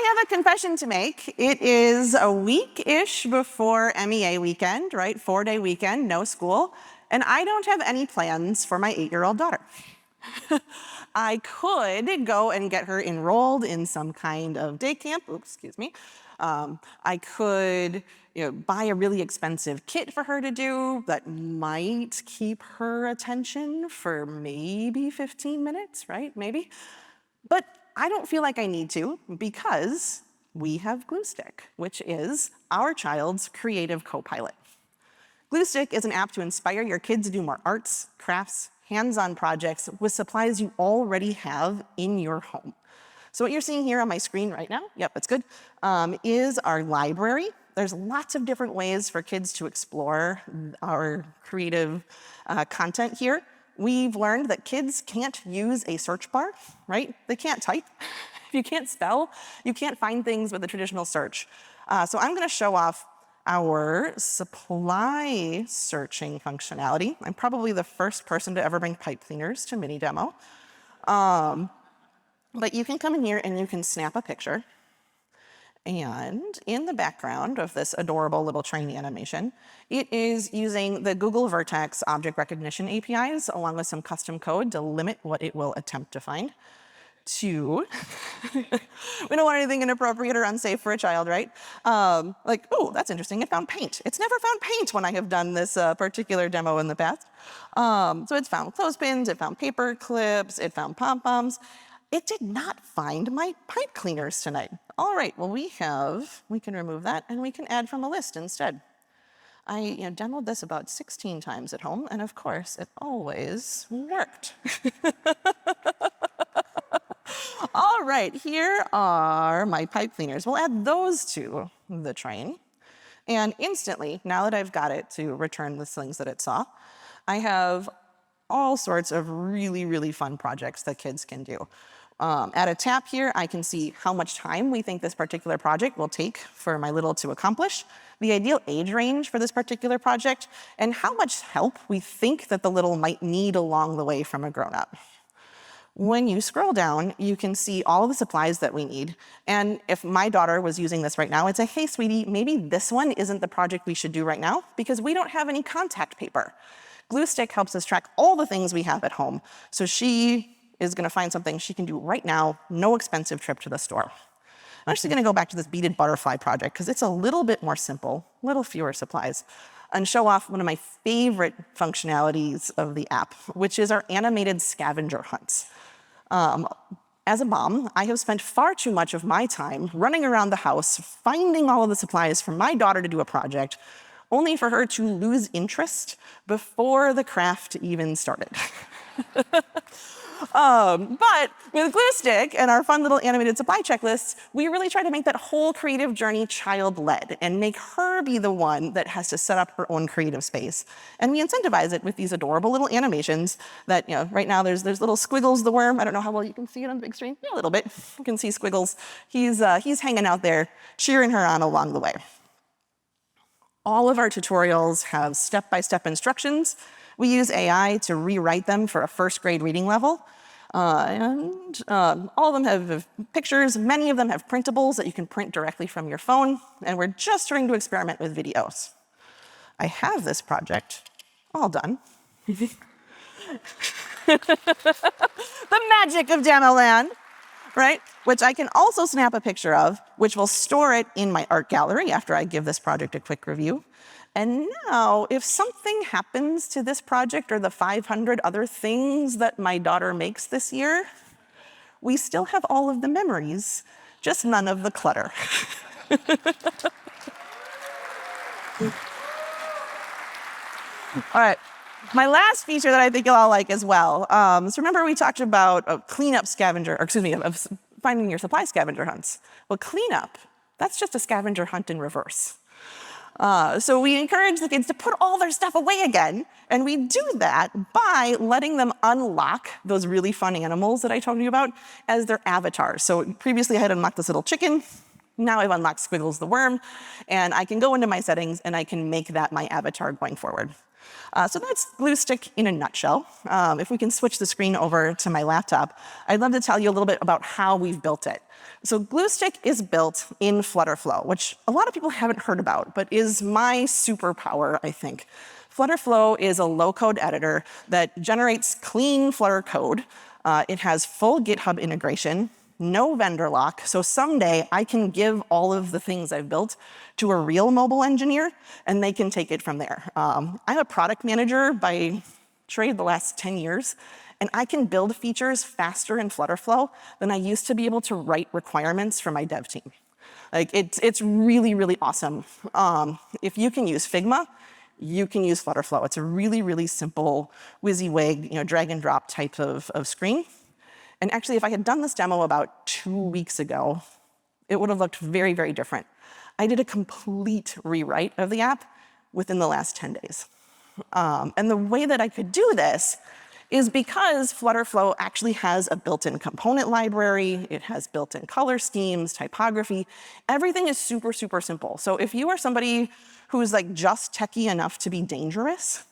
I have a confession to make. It is a week-ish before MEA weekend, right? 4-day weekend, no school. And I don't have any plans for my 8-year-old daughter. I could go and get her enrolled in some kind of day camp. Oops, excuse me. I could buy a really expensive kit for her to do that might keep her attention for maybe 15 minutes, right? Maybe. But I don't feel like I need to because we have GlueStick, which is our child's creative copilot. GlueStick is an app to inspire your kids to do more arts, crafts, hands-on projects with supplies you already have in your home. So what you're seeing here on my screen right now, yep, that's good, is our library. There's lots of different ways for kids to explore our creative content here. We've learned that kids can't use a search bar, right? They can't type. If you can't spell, you can't find things with a traditional search. So I'm going to show off our supply searching functionality. I'm probably the first person to ever bring pipe cleaners to Minnedemo. But you can come in here and you can snap a picture. And in the background of this adorable little train animation, it is using the Google Vertex object recognition APIs along with some custom code to limit what it will attempt to find. We don't want anything inappropriate or unsafe for a child, right? Like, oh, that's interesting, it found paint. It's never found paint when I have done this particular demo in the past. So it's found clothespins, it found paper clips, it found pom-poms. It did not find my pipe cleaners tonight. All right, well we can remove that and we can add from a list instead. I demoed this about 16 times at home, and of course it always worked. All right, here are my pipe cleaners. We'll add those to the train. And instantly, now that I've got it to return the things that it saw, I have all sorts of really, really fun projects that kids can do. At a tap here, I can see how much time we think this particular project will take for my little to accomplish, the ideal age range for this particular project, and how much help we think that the little might need along the way from a grown-up. When you scroll down, you can see all of the supplies that we need. And if my daughter was using this right now, I'd say, hey, sweetie, maybe this one isn't the project we should do right now because we don't have any contact paper. GlueStick helps us track all the things we have at home. So she is going to find something she can do right now, no expensive trip to the store. I'm actually going to go back to this beaded butterfly project because it's a little bit more simple, a little fewer supplies, and show off one of my favorite functionalities of the app, which is our animated scavenger hunts. As a mom, I have spent far too much of my time running around the house, finding all of the supplies for my daughter to do a project, only for her to lose interest before the craft even started. But with GlueStick and our fun little animated supply checklists, we really try to make that whole creative journey child-led and make her be the one that has to set up her own creative space. And we incentivize it with these adorable little animations that, right now there's little Squiggles the worm. I don't know how well you can see it on the big screen. Yeah, a little bit. You can see Squiggles. He's hanging out there, cheering her on along the way. All of our tutorials have step-by-step instructions. We use AI to rewrite them for a first grade reading level. All of them have pictures. Many of them have printables that you can print directly from your phone. And we're just starting to experiment with videos. I have this project all done. The magic of Demoland, right? Which I can also snap a picture of, which will store it in my art gallery after I give this project a quick review. And now, if something happens to this project or the 500 other things that my daughter makes this year, we still have all of the memories, just none of the clutter. All right, my last feature that I think you'll all like as well. So remember we talked about cleanup scavenger, or excuse me, of finding your supply scavenger hunts. Well, cleanup, that's just a scavenger hunt in reverse. So we encourage the kids to put all their stuff away again, and we do that by letting them unlock those really fun animals that I told you about as their avatars. So previously I had unlocked this little chicken, now I've unlocked Squiggles the worm, and I can go into my settings and I can make that my avatar going forward. So that's GlueStick in a nutshell. If we can switch the screen over to my laptop, I'd love to tell you a little bit about how we've built it. So GlueStick is built in Flutterflow, which a lot of people haven't heard about, but is my superpower, I think. Flutterflow is a low-code editor that generates clean Flutter code. It has full GitHub integration, no vendor lock, so someday I can give all of the things I've built to a real mobile engineer, and they can take it from there. I'm a product manager by trade the last 10 years, and I can build features faster in Flutterflow than I used to be able to write requirements for my dev team. Like, it's really, really awesome. If you can use Figma, you can use Flutterflow. It's a really, really simple WYSIWYG, drag and drop type of screen. And actually, if I had done this demo about 2 weeks ago, it would have looked very, very different. I did a complete rewrite of the app within the last 10 days. And the way that I could do this is because Flutterflow actually has a built-in component library. It has built-in color schemes, typography. Everything is super, super simple. So if you are somebody who's like just techie enough to be dangerous,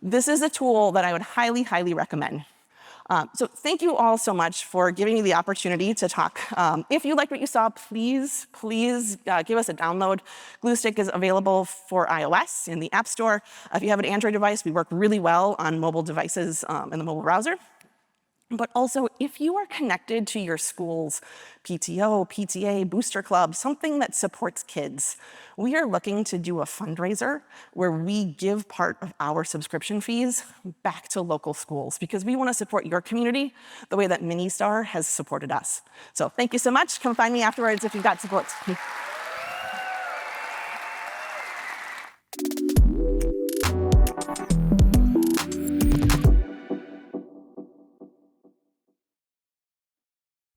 this is a tool that I would highly, highly recommend. So thank you all so much for giving me the opportunity to talk. If you liked what you saw, please give us a download. GlueStick is available for iOS in the App Store. If you have an Android device, we work really well on mobile devices in the mobile browser. But also, if you are connected to your school's PTO, PTA, booster club, something that supports kids, we are looking to do a fundraiser where we give part of our subscription fees back to local schools because we want to support your community the way that Ministar has supported us. So thank you so much. Come find me afterwards if you've got support.